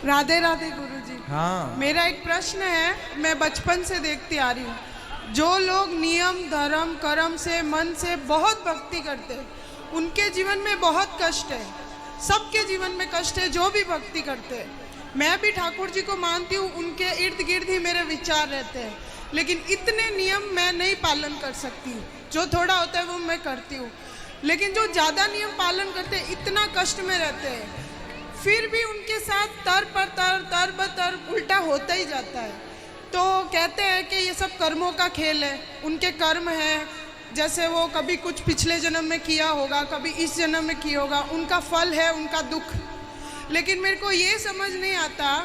राधे राधे गुरुजी। हाँ। मेरा एक प्रश्न है, मैं बचपन से देखती आ रही हूँ, जो लोग नियम धर्म कर्म से मन से बहुत भक्ति करते हैं उनके जीवन में बहुत कष्ट है। सबके जीवन में कष्ट है जो भी भक्ति करते हैं। मैं भी ठाकुर जी को मानती हूँ, उनके इर्द गिर्द ही मेरे विचार रहते हैं, लेकिन इतने नियम मैं नहीं पालन कर सकती। जो थोड़ा होता है वो मैं करती हूँ, लेकिन जो ज़्यादा नियम पालन करते हैं इतना कष्ट में रहते हैं, फिर भी उनके साथ तर ब तर उल्टा होता ही जाता है। तो कहते हैं कि ये सब कर्मों का खेल है, उनके कर्म है, जैसे वो कभी कुछ पिछले जन्म में किया होगा, कभी इस जन्म में किया होगा, उनका फल है उनका दुख। लेकिन मेरे को ये समझ नहीं आता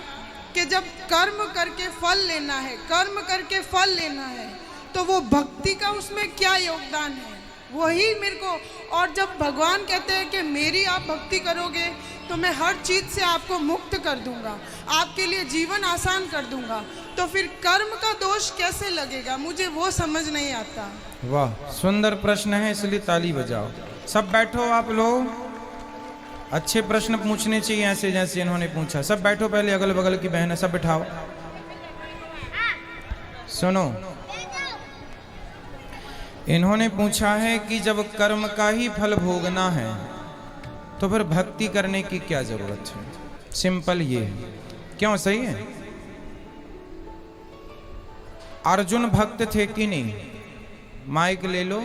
कि जब कर्म करके फल लेना है, कर्म करके फल लेना है, तो वो भक्ति का उसमें क्या योगदान है, वही मेरे को। और जब भगवान कहते हैं कि मेरी आप भक्ति करोगे तो मैं हर चीज़ से आपको मुक्त कर दूंगा, आपके लिए जीवन आसान कर दूंगा, तो फिर कर्म का दोष कैसे लगेगा, मुझे वो समझ नहीं आता। वाह, सुंदर प्रश्न है, इसलिए ताली बजाओ। सब बैठो आप लोग, अच्छे प्रश्न पूछने चाहिए ऐसे जैसे इन्होंने पूछा। सब बैठो, पहले अगल बगल की बहन है सब बिठाओ। सुनो, इन्होंने पूछा है कि जब कर्म का ही फल भोगना है तो फिर भक्ति करने की क्या जरूरत है। सिंपल ये है, क्यों? सही है। अर्जुन भक्त थे कि नहीं? माइक ले लो,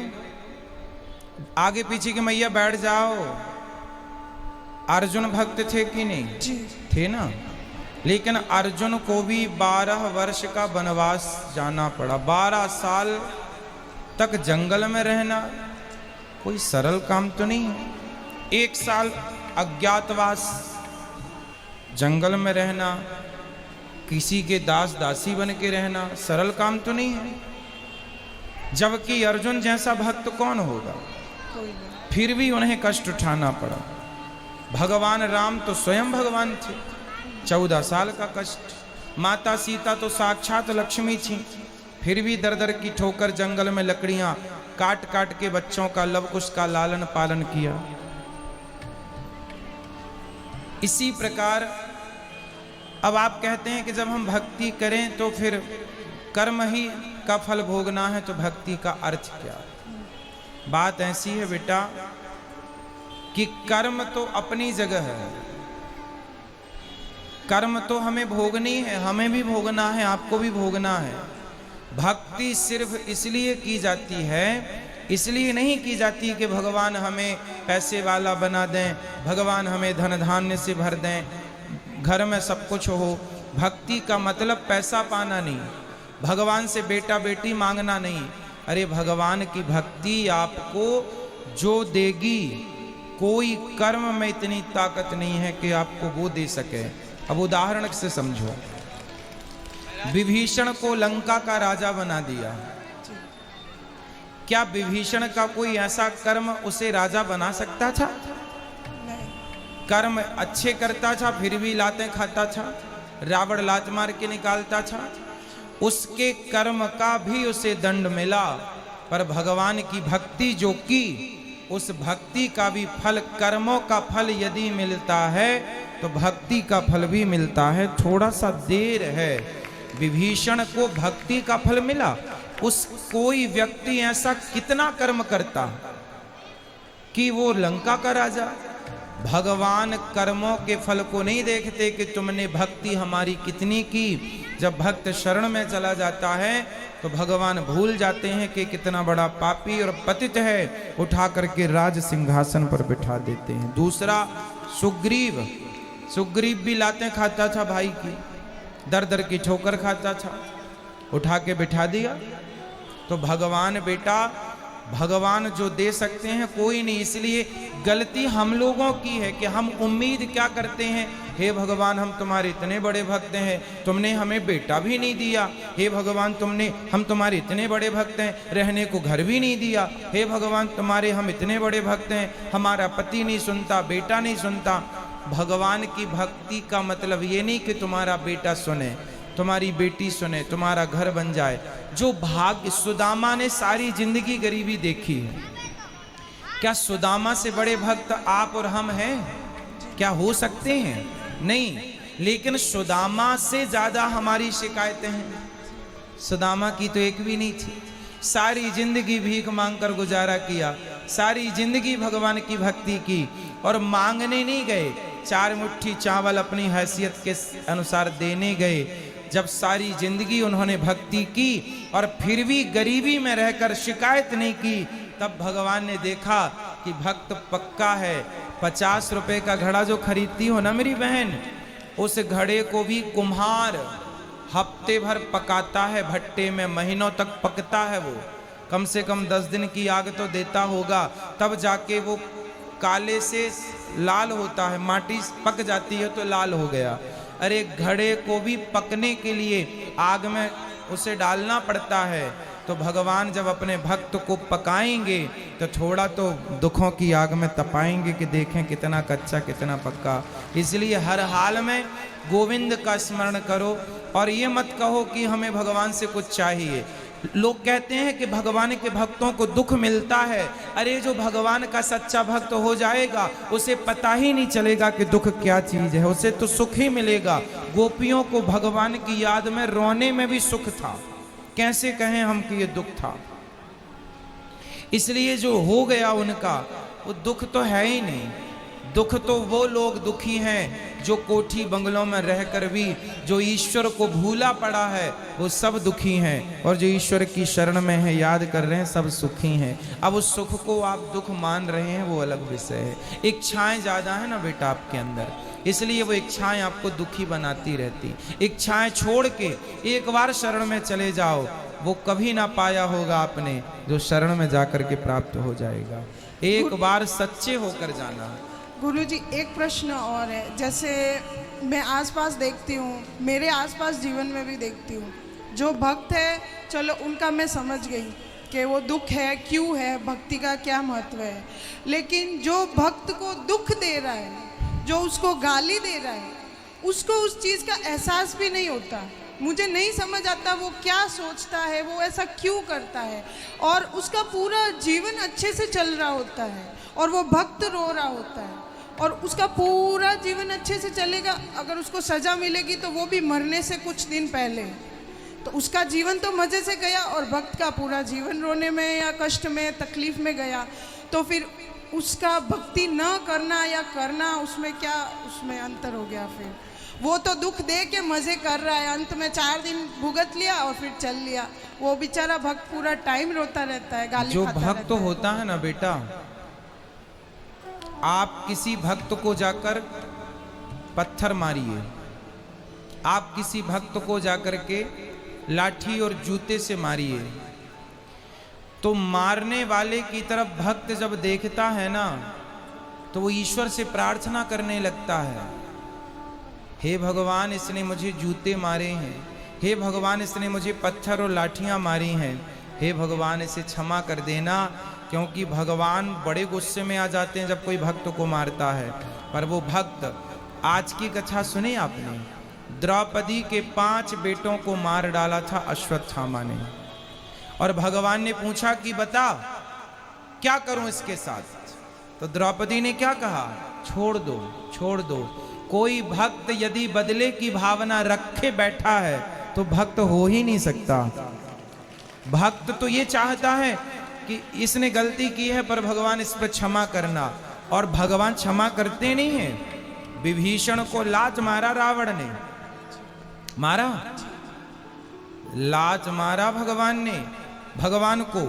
आगे पीछे की मैया बैठ जाओ। अर्जुन भक्त थे कि नहीं? जी थे ना। लेकिन अर्जुन को भी 12 वर्ष का वनवास जाना पड़ा। 12 साल तक जंगल में रहना कोई सरल काम तो नहीं है। 1 साल अज्ञातवास, जंगल में रहना, किसी के दास दासी बन के रहना सरल काम तो नहीं है। जबकि अर्जुन जैसा भक्त कौन होगा? फिर भी उन्हें कष्ट उठाना पड़ा। भगवान राम तो स्वयं भगवान थे, 14 साल का कष्ट। माता सीता तो साक्षात लक्ष्मी थी, फिर भी दर दर की ठोकर जंगल में लकड़ियां काट काट के बच्चों का लवकुश का लालन पालन किया। इसी प्रकार अब आप कहते हैं कि जब हम भक्ति करें तो फिर कर्म ही का फल भोगना है, तो भक्ति का अर्थ क्या? बात ऐसी है बेटा कि कर्म तो अपनी जगह है, कर्म तो हमें भोगनी है, हमें भी भोगना है, आपको भी भोगना है। भक्ति सिर्फ इसलिए की जाती है, इसलिए नहीं की जाती कि भगवान हमें पैसे वाला बना दें, भगवान हमें धन धान्य से भर दें, घर में सब कुछ हो। भक्ति का मतलब पैसा पाना नहीं, भगवान से बेटा बेटी मांगना नहीं। अरे भगवान की भक्ति आपको जो देगी, कोई कर्म में इतनी ताकत नहीं है कि आपको वो दे सके। अब उदाहरण से समझो, विभीषण को लंका का राजा बना दिया, क्या विभीषण का कोई ऐसा कर्म उसे राजा बना सकता था? कर्म अच्छे करता था फिर भी लातें खाता था, रावण लात मार के निकालता था, उसके कर्म का भी उसे दंड मिला। पर भगवान की भक्ति जो की, उस भक्ति का भी फल, कर्मों का फल यदि मिलता है तो भक्ति का फल भी मिलता है। थोड़ा सा देर है, विभीषण को भक्ति का फल मिला। उस कोई व्यक्ति ऐसा कितना कर्म करता कि वो लंका का राजा। भगवान कर्मों के फल को नहीं देखते कि तुमने भक्ति हमारी कितनी की। जब भक्त शरण में चला जाता है तो भगवान भूल जाते हैं कि कितना बड़ा पापी और पतित है, उठा करके राज सिंहासन पर बिठा देते हैं। दूसरा सुग्रीव, सुग्रीव भी लातें खाता था भाई की, दर दर की ठोकर खाता था, उठा के बिठा दिया। तो भगवान बेटा, भगवान जो दे सकते हैं कोई नहीं। इसलिए गलती हम लोगों की है कि हम उम्मीद क्या करते हैं, हे भगवान हम तुम्हारे इतने बड़े भक्त हैं, तुमने हमें बेटा भी नहीं दिया। हे भगवान हम तुम्हारे इतने बड़े भक्त हैं, रहने को घर भी नहीं दिया। हे भगवान तुम्हारे हम इतने बड़े भक्त हैं, हमारा पति नहीं सुनता, बेटा नहीं सुनता। भगवान की भक्ति का मतलब ये नहीं कि तुम्हारा बेटा सुने, तुम्हारी बेटी सुने, तुम्हारा घर बन जाए। जो भाग्य, सुदामा ने सारी जिंदगी गरीबी देखी है, क्या सुदामा से बड़े भक्त आप और हम हैं? क्या हो सकते हैं? नहीं। लेकिन सुदामा से ज्यादा हमारी शिकायतें हैं। सुदामा की तो एक भी नहीं थी, सारी जिंदगी भीख मांगकर गुजारा किया, सारी जिंदगी भगवान की भक्ति की, और मांगने नहीं गए, 4 मुट्ठी चावल अपनी हैसियत के अनुसार देने गए। जब सारी जिंदगी उन्होंने भक्ति की और फिर भी गरीबी में रहकर शिकायत नहीं की, तब भगवान ने देखा कि भक्त पक्का है। 50 रुपए का घड़ा जो खरीदती हो ना मेरी बहन, उस घड़े को भी कुम्हार हफ्ते भर पकाता है भट्टे में, महीनों तक पकता है वो, कम से कम 10 दिन की आग तो देता होगा, तब जाके वो काले से लाल होता है, माटी पक जाती है तो लाल हो गया। अरे घड़े को भी पकने के लिए आग में उसे डालना पड़ता है। तो भगवान जब अपने भक्त को पकाएंगे तो थोड़ा तो दुखों की आग में तपाएंगे कि देखें कितना कच्चा कितना पक्का। इसलिए हर हाल में गोविंद का स्मरण करो और ये मत कहो कि हमें भगवान से कुछ चाहिए। लोग कहते हैं कि भगवान के भक्तों को दुख मिलता है। अरे जो भगवान का सच्चा भक्त हो जाएगा उसे पता ही नहीं चलेगा कि दुख क्या चीज है, उसे तो सुख ही मिलेगा। गोपियों को भगवान की याद में रोने में भी सुख था, कैसे कहें हम कि ये दुख था। इसलिए जो हो गया उनका वो दुख तो है ही नहीं। दुख तो वो लोग दुखी हैं जो कोठी बंगलों में रहकर भी जो ईश्वर को भूला पड़ा है वो सब दुखी हैं, और जो ईश्वर की शरण में है याद कर रहे हैं सब सुखी हैं। अब उस सुख को आप दुख मान रहे हैं वो अलग विषय है। इच्छाएं ज्यादा है ना बेटा आपके अंदर, इसलिए वो इच्छाएं आपको दुखी बनाती रहती। इच्छाएं छोड़ के एक बार शरण में चले जाओ, वो कभी ना पाया होगा आपने जो शरण में जाकर के प्राप्त हो जाएगा। एक बार सच्चे होकर जाना। गुरुजी एक प्रश्न और है, जैसे मैं आसपास देखती हूँ, मेरे आसपास जीवन में भी देखती हूँ, जो भक्त है चलो उनका मैं समझ गई कि वो दुख है क्यों है, भक्ति का क्या महत्व है, लेकिन जो भक्त को दुख दे रहा है, जो उसको गाली दे रहा है, उसको उस चीज़ का एहसास भी नहीं होता। मुझे नहीं समझ आता वो क्या सोचता है, वो ऐसा क्यों करता है, और उसका पूरा जीवन अच्छे से चल रहा होता है और वो भक्त रो रहा होता है और उसका पूरा जीवन अच्छे से चलेगा। अगर उसको सजा मिलेगी तो वो भी मरने से कुछ दिन पहले, तो उसका जीवन तो मज़े से गया और भक्त का पूरा जीवन रोने में या कष्ट में तकलीफ में गया। तो फिर उसका भक्ति न करना या करना, उसमें क्या उसमें अंतर हो गया। फिर वो तो दुख दे के मज़े कर रहा है, अंत में 4 दिन भुगत लिया और फिर चल लिया। वो बेचारा भक्त पूरा टाइम रोता रहता है, गाली जो खाता भक्त होता है ना बेटा, आप किसी भक्त को जाकर पत्थर मारिए, आप किसी भक्त को जाकर के लाठी और जूते से मारिए, तो मारने वाले की तरफ भक्त जब देखता है ना तो वो ईश्वर से प्रार्थना करने लगता है, हे भगवान इसने मुझे जूते मारे हैं, हे भगवान इसने मुझे पत्थर और लाठियां मारी हैं, हे भगवान इसे क्षमा कर देना। क्योंकि भगवान बड़े गुस्से में आ जाते हैं जब कोई भक्त को मारता है। पर वो भक्त, आज की कथा सुनी आपने, द्रौपदी के 5 बेटों को मार डाला था अश्वत्थामा ने, और भगवान ने पूछा कि बता क्या करूं इसके साथ। तो द्रौपदी ने क्या कहा, छोड़ दो छोड़ दो। कोई भक्त यदि बदले की भावना रखे बैठा है तो भक्त हो ही नहीं सकता। भक्त तो ये चाहता है कि इसने गलती की है पर भगवान इस पर क्षमा करना, और भगवान क्षमा करते नहीं हैं। विभीषण को लात मारा रावण ने, मारा, लात मारा भगवान ने, भगवान को,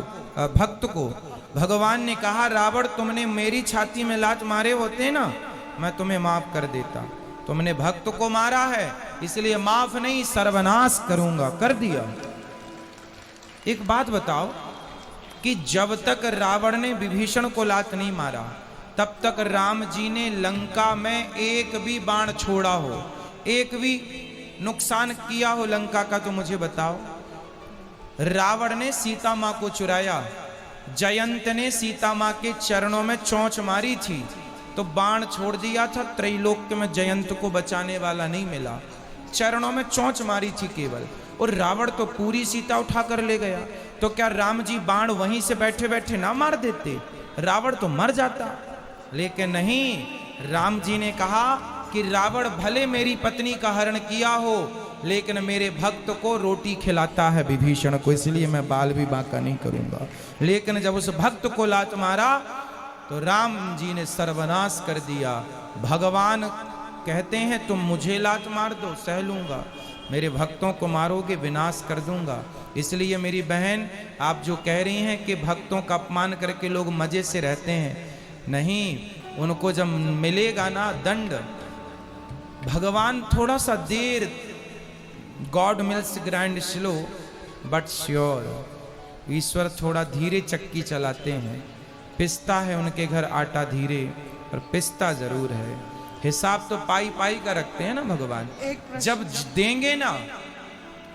भक्त को। भगवान ने कहा रावण तुमने मेरी छाती में लात मारे होते ना मैं तुम्हें माफ कर देता, तुमने भक्त को मारा है इसलिए माफ नहीं सर्वनाश करूंगा, कर दिया। एक बात बताओ कि जब तक रावण ने विभीषण को लात नहीं मारा तब तक राम जी ने लंका में एक भी बाण छोड़ा हो, एक भी नुकसान किया हो लंका का, तो मुझे बताओ। रावण ने सीता मां को चुराया, जयंत ने सीता मां के चरणों में चोंच मारी थी तो बाण छोड़ दिया था, त्रैलोक्य में जयंत को बचाने वाला नहीं मिला, चरणों में चोंच मारी थी केवल, और रावण तो पूरी सीता उठा कर ले गया। तो क्या राम जी बाण वहीं से बैठे बैठे ना मार देते, रावण तो मर जाता। लेकिन नहीं, राम जी ने कहा कि रावण भले मेरी पत्नी का हरण किया हो, लेकिन मेरे भक्त को रोटी खिलाता है विभीषण को, इसलिए मैं बाल भी बांका नहीं करूंगा। लेकिन जब उस भक्त को लात मारा तो राम जी ने सर्वनाश कर दिया। भगवान कहते हैं तुम मुझे लात मार दो, सह लूंगा, मेरे भक्तों को मारोगे विनाश कर दूंगा। इसलिए मेरी बहन, आप जो कह रही हैं कि भक्तों का अपमान करके लोग मजे से रहते हैं, नहीं, उनको जब मिलेगा ना दंड, भगवान थोड़ा सा देर, God mills grind slow but sure, ईश्वर थोड़ा धीरे चक्की चलाते हैं। पिसता है उनके घर आटा धीरे, पर पिसता जरूर है। हिसाब तो पाई पाई का रखते हैं ना भगवान। जब देंगे ना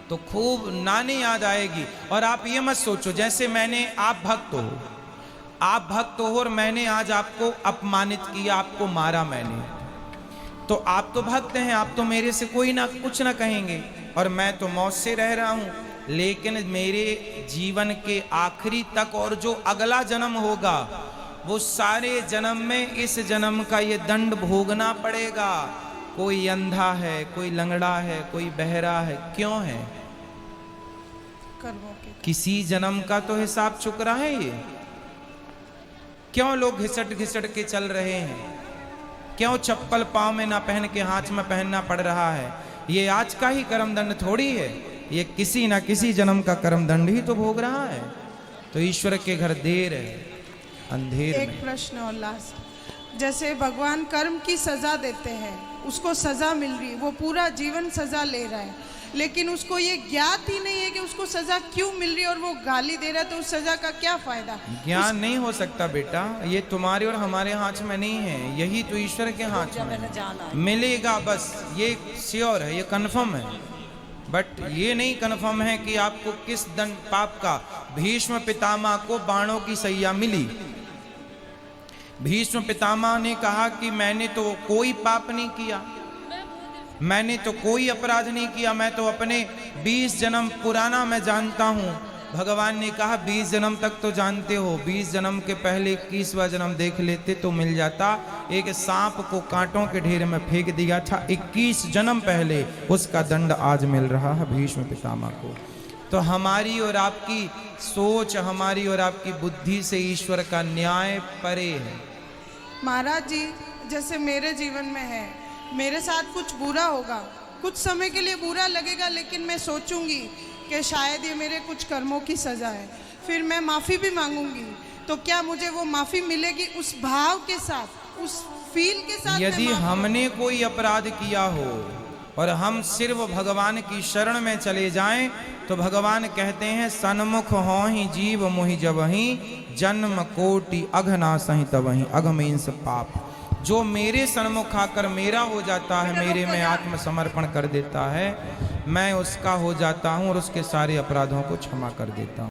तो खूब नानी याद आएगी। और आप ये मत सोचो जैसे मैंने, आप भक्त हो और मैंने आज आपको अपमानित किया, आपको मारा मैंने, तो आप तो भक्त हैं, आप तो मेरे से कोई ना कुछ ना कहेंगे, और मैं तो मौत से रह रहा हूं। लेकिन मेरे जीवन के आखिरी तक और जो अगला जन्म होगा, वो सारे जन्म में इस जन्म का ये दंड भोगना पड़ेगा। कोई अंधा है, कोई लंगड़ा है, कोई बहरा है, क्यों है? किसी जन्म का तो हिसाब चुक रहा है ये। क्यों लोग घिसट घिसट के चल रहे हैं? क्यों चप्पल पाँव में ना पहन के हाथ में पहनना पड़ रहा है? ये आज का ही कर्म दंड थोड़ी है, ये किसी ना किसी जन्म का कर्म दंड ही तो भोग रहा है। तो ईश्वर के घर देर है, अंधेर एक में। प्रश्न और लास्ट, जैसे भगवान कर्म की सजा देते हैं, उसको सजा मिल रही है, वो पूरा जीवन सजा ले रहा है, लेकिन उसको ये ज्ञात ही नहीं है कि उसको सजा क्यों मिल रही है, और वो गाली दे रहा है, तो उस सजा का क्या फायदा? ज्ञान नहीं हो सकता बेटा, ये तुम्हारे और हमारे हाथ में नहीं है, यही तो ईश्वर के हाथ में है। मिलेगा बस, ये श्योर है, ये कन्फर्म है, बट ये नहीं कन्फर्म है कि आपको किस दंड पाप का। भीष्म पितामह को बाणों की सैया मिली। भीष्म पितामह ने कहा कि मैंने तो कोई पाप नहीं किया, मैंने तो कोई अपराध नहीं किया, मैं तो अपने 20 जन्म पुराना मैं जानता हूँ। भगवान ने कहा 20 जन्म तक तो जानते हो, 20 जन्म के पहले 21वां जन्म देख लेते तो मिल जाता। एक सांप को कांटों के ढेर में फेंक दिया था 21 जन्म पहले, उसका दंड आज मिल रहा है भीष्म पितामह को। तो हमारी और आपकी सोच, हमारी और आपकी बुद्धि से ईश्वर का न्याय परे है। महाराज जी, जैसे मेरे जीवन में है, मेरे साथ कुछ बुरा होगा, कुछ समय के लिए बुरा लगेगा, लेकिन मैं सोचूंगी कि शायद ये मेरे कुछ कर्मों की सजा है, फिर मैं माफ़ी भी मांगूंगी, तो क्या मुझे वो माफ़ी मिलेगी उस भाव के साथ, उस फील के साथ? यदि हमने कोई अपराध किया हो और हम सिर्फ भगवान की शरण में चले जाएं, तो भगवान कहते हैं सन्मुख हो ही जीव मोहि जबहि, जन्म कोटि अघनासहि तबहि। अघ मीन्स पाप। जो मेरे सन्मुख आकर मेरा हो जाता है, मेरे में आत्मसमर्पण कर देता है, मैं उसका हो जाता हूँ और उसके सारे अपराधों को क्षमा कर देता हूँ।